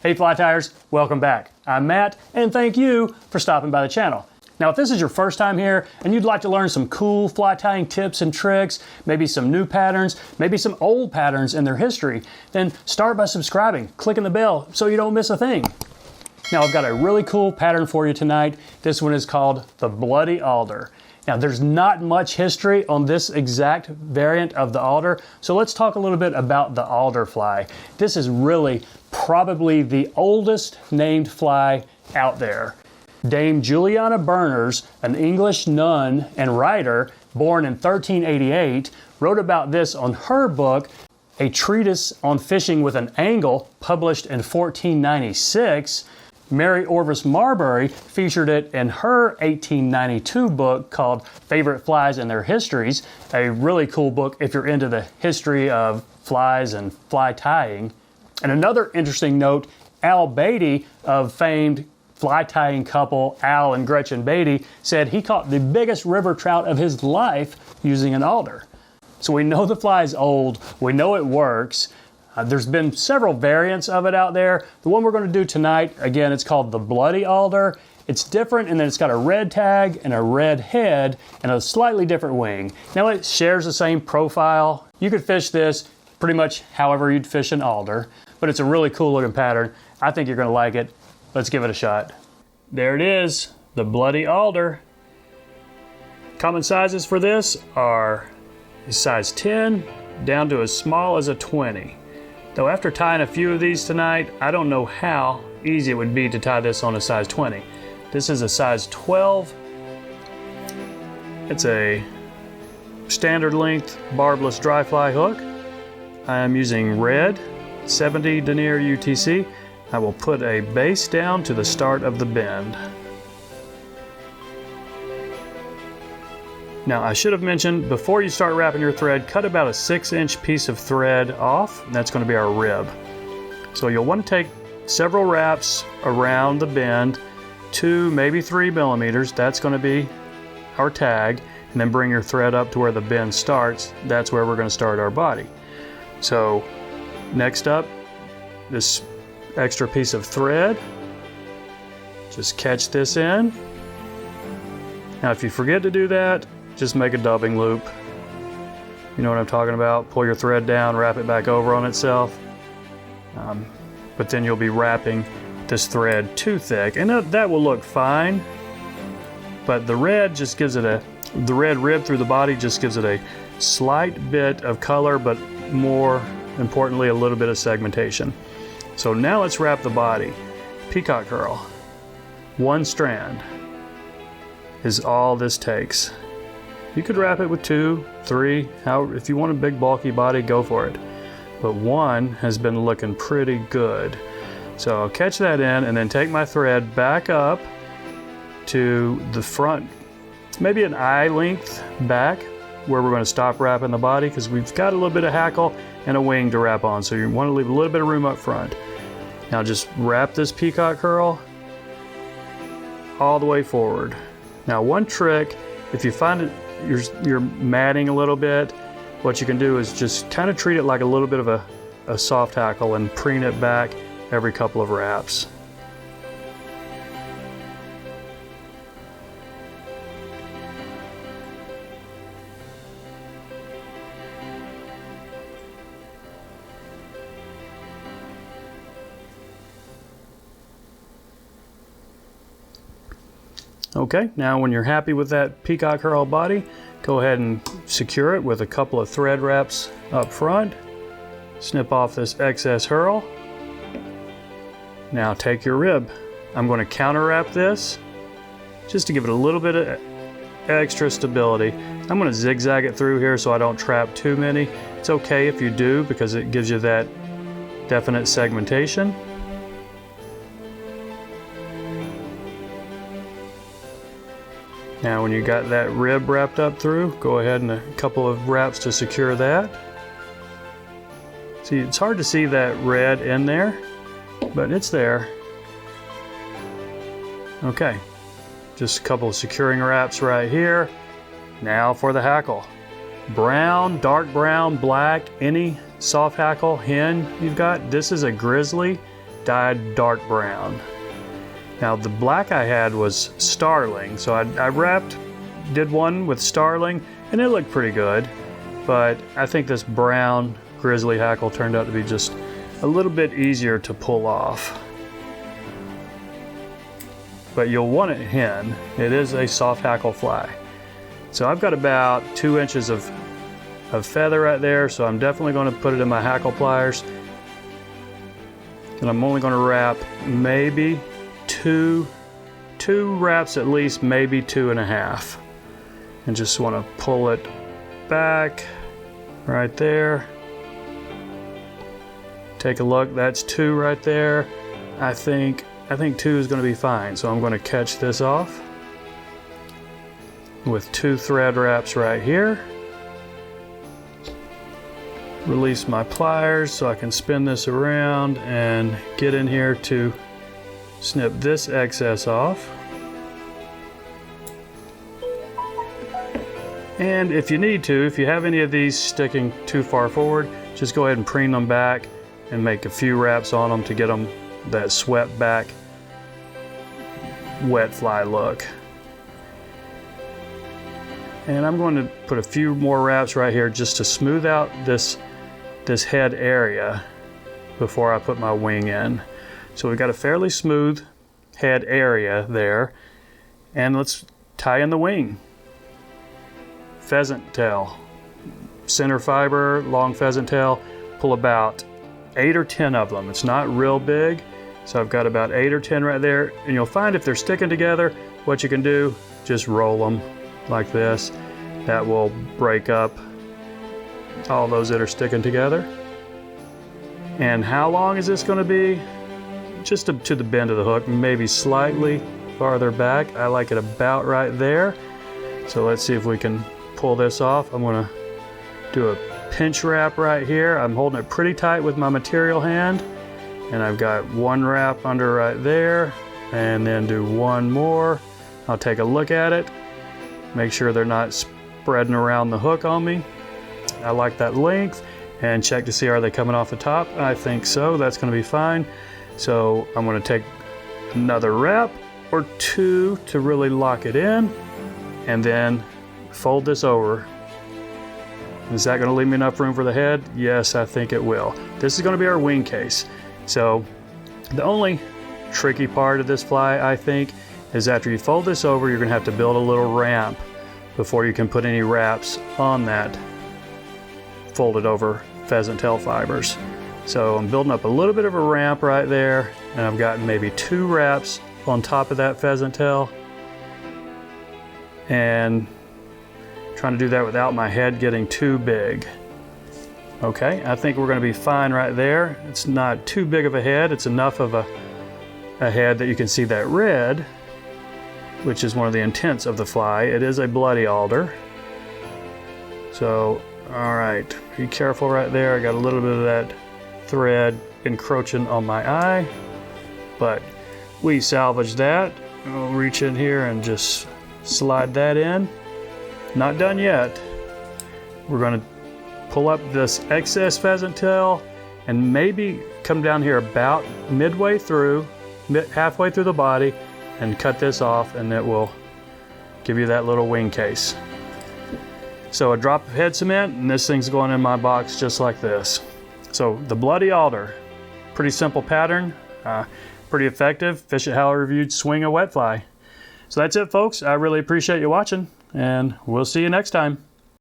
Hey fly tyers, welcome back. I'm Matt, and thank you for stopping by the channel. Now if this is your first time here and you'd like to learn some cool fly tying tips and tricks, maybe some new patterns, maybe some old patterns and their history, then start by subscribing, clicking the bell so you don't miss a thing. Now I've got a really cool pattern for you tonight. This one is called the Bloody Alder. Now there's not much history on this exact variant of the alder, so let's talk a little bit about the alder fly. This is really probably the oldest named fly out there. Dame Juliana Berners, an English nun and writer born in 1388, wrote about this on her book, A Treatise on Fishing with an Angle, published in 1496. Mary Orvis Marbury featured it in her 1892 book called Favorite Flies and Their Histories, a really cool book if you're into the history of flies and fly tying. And another interesting note, Al Beatty of famed fly tying couple Al and Gretchen Beatty said he caught the biggest river trout of his life using an alder. So we know the fly is old, we know it works. There's been several variants of it out there. The one we're going to do tonight, again, it's called the Bloody Alder. It's different in that it's got a red tag and a red head and a slightly different wing. Now it shares the same profile. You could fish this pretty much however you'd fish an alder, but it's a really cool looking pattern. I think you're going to like it. Let's give it a shot. There it is, the Bloody Alder. Common sizes for this are a size 10 down to as small as a 20. Though after tying a few of these tonight, I don't know how easy it would be to tie this on a size 20. This is a size 12. It's a standard length barbless dry fly hook. I am using red 70 denier UTC. I will put a base down to the start of the bend. Now I should have mentioned, before you start wrapping your thread, cut about a 6-inch piece of thread off, and that's going to be our rib. So you'll want to take several wraps around the bend, 2, maybe 3 millimeters, that's going to be our tag, and then bring your thread up to where the bend starts. That's where we're going to start our body. So next up, this extra piece of thread, just catch this in. Now if you forget to do that, just make a dubbing loop. You know what I'm talking about? Pull your thread down, wrap it back over on itself. But then you'll be wrapping this thread too thick, and that will look fine. But the red just gives it the red rib through the body just gives it a slight bit of color, but more importantly, a little bit of segmentation. So now let's wrap the body. Peacock herl. 1 strand is all this takes. You could wrap it with 2, 3, if you want a big bulky body, go for it. But 1 has been looking pretty good. So I'll catch that in and then take my thread back up to the front, maybe an eye length back, where we're going to stop wrapping the body, because we've got a little bit of hackle and a wing to wrap on, so you want to leave a little bit of room up front. Now just wrap this peacock herl all the way forward. Now one trick, if you find it you're matting a little bit, what you can do is just kind of treat it like a little bit of a soft hackle and preen it back every couple of wraps. Okay, now when you're happy with that peacock herl body, go ahead and secure it with a couple of thread wraps up front. Snip off this excess herl. Now take your rib. I'm going to counter wrap this just to give it a little bit of extra stability. I'm going to zigzag it through here so I don't trap too many. It's okay if you do, because it gives you that definite segmentation. Now when you got that rib wrapped up through, go ahead and a couple of wraps to secure that. See, it's hard to see that red in there, but it's there. Okay, just a couple of securing wraps right here. Now for the hackle. Brown, dark brown, black, any soft hackle hen you've got. This is a grizzly. dyed dark brown. Now the black I had was starling, so I did one with starling, and it looked pretty good. But I think this brown grizzly hackle turned out to be just a little bit easier to pull off. But you'll want it hen. It is a soft hackle fly. So I've got about 2 inches of feather right there, so I'm definitely going to put it in my hackle pliers. And I'm only going to wrap maybe two wraps at least, maybe 2.5. And just want to pull it back right there. Take a look, that's 2 right there. I think 2 is going to be fine, so I'm going to catch this off with 2 thread wraps right here. Release my pliers so I can spin this around and get in here to snip this excess off. And if you need to, if you have any of these sticking too far forward, just go ahead and preen them back and make a few wraps on them to get them that swept back wet fly look. And I'm going to put a few more wraps right here just to smooth out this head area before I put my wing in. So we've got a fairly smooth head area there, and let's tie in the wing. Pheasant tail, center fiber, long pheasant tail. Pull about 8 or 10 of them. It's not real big, so I've got about 8 or 10 right there, and you'll find if they're sticking together, what you can do, just roll them like this. That will break up all those that are sticking together. And how long is this going to be? Just to the bend of the hook, maybe slightly farther back. I like it about right there. So let's see if we can pull this off. I'm going to do a pinch wrap right here. I'm holding it pretty tight with my material hand, and I've got 1 wrap under right there, and then do 1 more. I'll take a look at it, make sure they're not spreading around the hook on me. I like that length, and check to see, are they coming off the top? I think so. That's going to be fine. So I'm going to take another wrap or 2 to really lock it in, and then fold this over. Is that going to leave me enough room for the head? Yes, I think it will. This is going to be our wing case. So the only tricky part of this fly, I think, is after you fold this over, you're going to have to build a little ramp before you can put any wraps on that folded over pheasant tail fibers. So I'm building up a little bit of a ramp right there, and I've got maybe 2 wraps on top of that pheasant tail, and trying to do that without my head getting too big. Okay, I think we're going to be fine right there. It's not too big of a head. It's enough of a head that you can see that red, which is one of the intents of the fly. It is a Bloody Alder. So, all right, be careful right there. I got a little bit of that thread encroaching on my eye, but we salvaged that. We'll reach in here and just slide that in. Not done yet. We're going to pull up this excess pheasant tail and maybe come down here about halfway through the body and cut this off, and it will give you that little wing case. So a drop of head cement, and this thing's going in my box just like this. So the Bloody Alder, pretty simple pattern, pretty effective. Fish It How I Reviewed Swing a Wet Fly. So that's it, folks. I really appreciate you watching, and we'll see you next time.